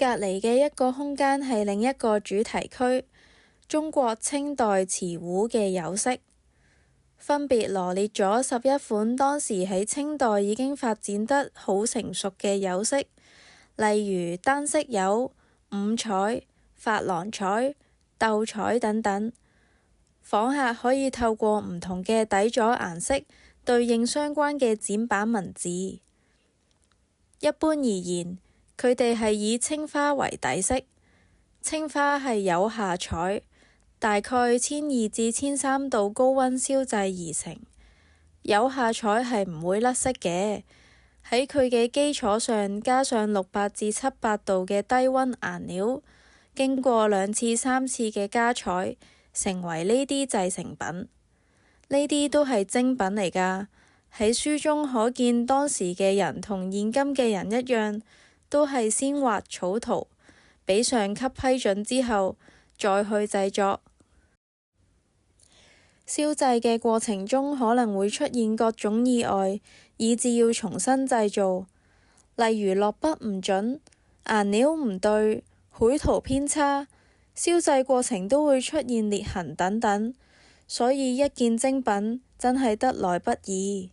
隔離嘅一個空間係另一個主題區，中國清代瓷壺嘅釉色，分別羅列咗11款當時喺清代已經發展得好成熟嘅釉色，例如單色釉、五彩、珐琅彩、鬥彩等等。訪客可以透過唔同嘅底座顏色對應相關嘅展板文字。一般而言，佢哋係以青花為底色，青花係釉下彩，大概1200至1300度高溫燒製而成。釉下彩係唔會甩色嘅，喺佢嘅基礎上加上600至700度嘅低溫顏料，經過2次3次嘅加彩，成為呢啲製成品。呢啲都係精品嚟㗎。喺書中可見當時嘅人同現今嘅人一樣，都係先畫草圖，俾上級批准之後再去製作。燒製嘅過程中可能會出現各種意外，以致要重新製造，例如落筆唔準、顏料唔對、繪圖偏差，燒製過程都會出現裂痕等等，所以一件精品真係得來不易。